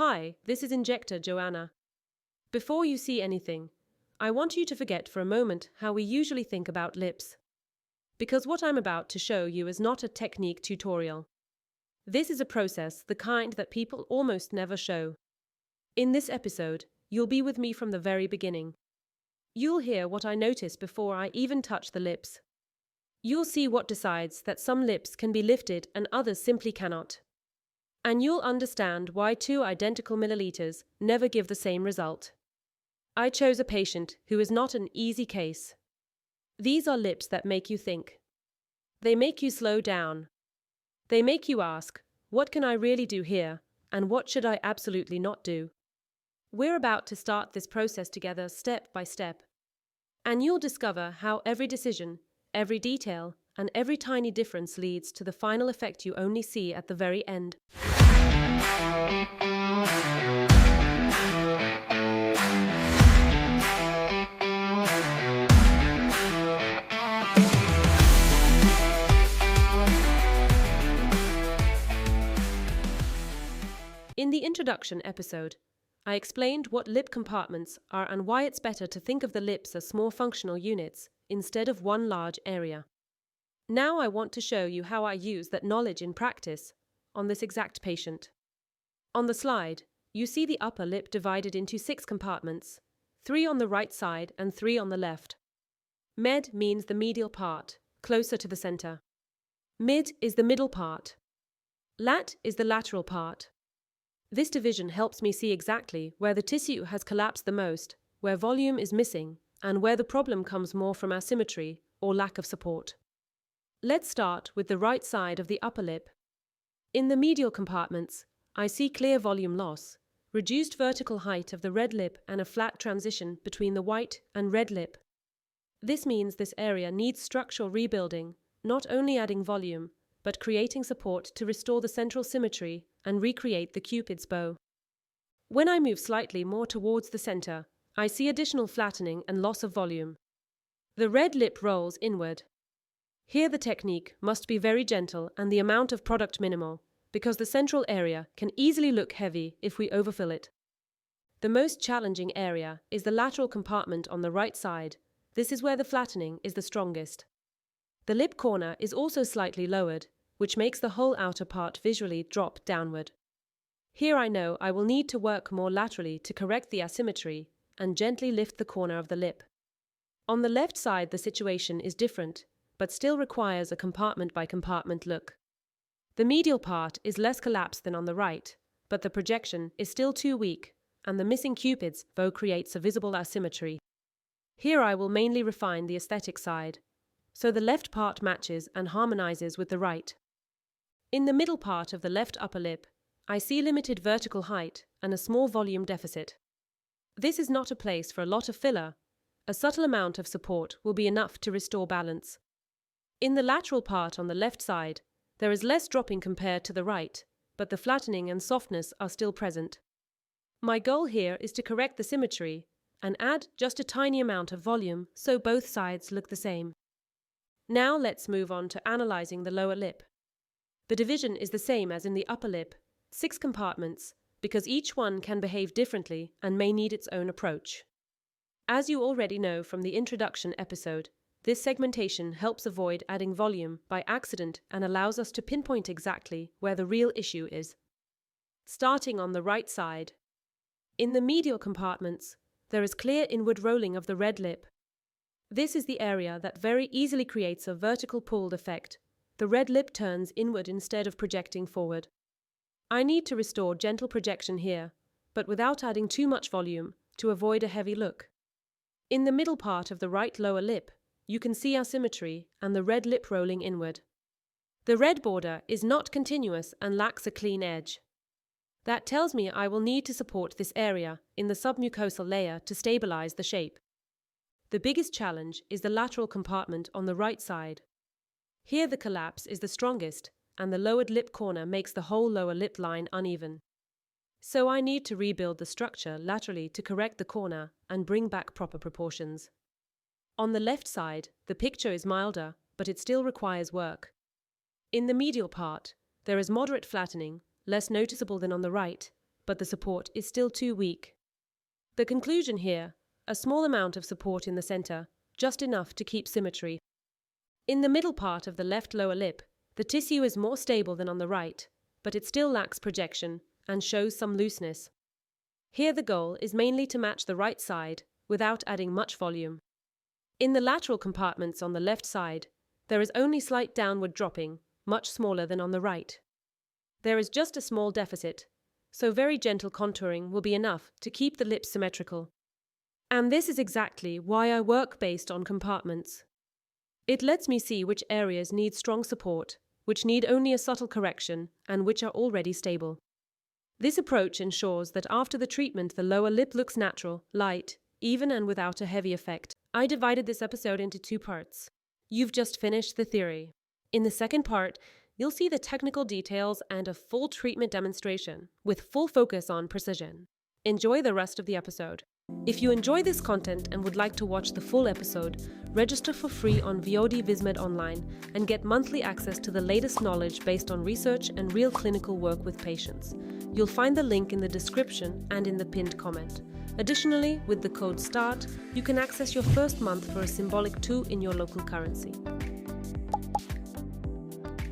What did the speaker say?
Hi, this is Injector Joanna. Before you see anything, I want you to forget for a moment how we usually think about lips. Because what I'm about to show you is not a technique tutorial. This is a process, the kind that people almost never show. In this episode, you'll be with me from the very beginning. You'll hear what I notice before I even touch the lips. You'll see what decides that some lips can be lifted and others simply cannot. And you'll understand why 2 identical milliliters never give the same result. I chose a patient who is not an easy case. These are lips that make you think. They make you slow down. They make you ask, what can I really do here, and what should I absolutely not do? We're about to start this process together step by step. And you'll discover how every decision, every detail, and every tiny difference leads to the final effect you only see at the very end. In the introduction episode, I explained what lip compartments are and why it's better to think of the lips as small functional units instead of one large area. Now I want to show you how I use that knowledge in practice on this exact patient. On the slide, you see the upper lip divided into 6 compartments, 3 on the right side and 3 on the left. Med means the medial part, closer to the center. Mid is the middle part. Lat is the lateral part. This division helps me see exactly where the tissue has collapsed the most, where volume is missing, and where the problem comes more from asymmetry or lack of support. Let's start with the right side of the upper lip. In the medial compartments, I see clear volume loss, reduced vertical height of the red lip and a flat transition between the white and red lip. This means this area needs structural rebuilding, not only adding volume, but creating support to restore the central symmetry and recreate the Cupid's bow. When I move slightly more towards the center, I see additional flattening and loss of volume. The red lip rolls inward. Here the technique must be very gentle and the amount of product minimal, because the central area can easily look heavy if we overfill it. The most challenging area is the lateral compartment on the right side. This is where the flattening is the strongest. The lip corner is also slightly lowered, which makes the whole outer part visually drop downward. Here I know I will need to work more laterally to correct the asymmetry and gently lift the corner of the lip. On the left side the situation is different, but still requires a compartment-by-compartment look. The medial part is less collapsed than on the right, but the projection is still too weak, and the missing Cupid's bow creates a visible asymmetry. Here I will mainly refine the aesthetic side, so the left part matches and harmonizes with the right. In the middle part of the left upper lip, I see limited vertical height and a small volume deficit. This is not a place for a lot of filler. A subtle amount of support will be enough to restore balance. In the lateral part on the left side, there is less dropping compared to the right, but the flattening and softness are still present. My goal here is to correct the symmetry and add just a tiny amount of volume so both sides look the same. Now let's move on to analyzing the lower lip. The division is the same as in the upper lip, 6 compartments, because each one can behave differently and may need its own approach. As you already know from the introduction episode, this segmentation helps avoid adding volume by accident and allows us to pinpoint exactly where the real issue is. Starting on the right side. In the medial compartments, there is clear inward rolling of the red lip. This is the area that very easily creates a vertical pulled effect. The red lip turns inward instead of projecting forward. I need to restore gentle projection here, but without adding too much volume to avoid a heavy look. In the middle part of the right lower lip, you can see asymmetry and the red lip rolling inward. The red border is not continuous and lacks a clean edge. That tells me I will need to support this area in the submucosal layer to stabilize the shape. The biggest challenge is the lateral compartment on the right side. Here the collapse is the strongest, and the lowered lip corner makes the whole lower lip line uneven. So I need to rebuild the structure laterally to correct the corner and bring back proper proportions. On the left side, the picture is milder, but it still requires work. In the medial part, there is moderate flattening, less noticeable than on the right, but the support is still too weak. The conclusion here, a small amount of support in the center, just enough to keep symmetry. In the middle part of the left lower lip, the tissue is more stable than on the right, but it still lacks projection and shows some looseness. Here the goal is mainly to match the right side without adding much volume. In the lateral compartments on the left side, there is only slight downward dropping, much smaller than on the right. There is just a small deficit, so very gentle contouring will be enough to keep the lips symmetrical. And this is exactly why I work based on compartments. It lets me see which areas need strong support, which need only a subtle correction, and which are already stable. This approach ensures that after the treatment the lower lip looks natural, light, even and without a heavy effect. I divided this episode into 2 parts. You've just finished the theory. In the second part, you'll see the technical details and a full treatment demonstration, with full focus on precision. Enjoy the rest of the episode. If you enjoy this content and would like to watch the full episode, register for free on VOD VIZMED Online and get monthly access to the latest knowledge based on research and real clinical work with patients. You'll find the link in the description and in the pinned comment. Additionally, with the code START, you can access your first month for a symbolic 2 in your local currency.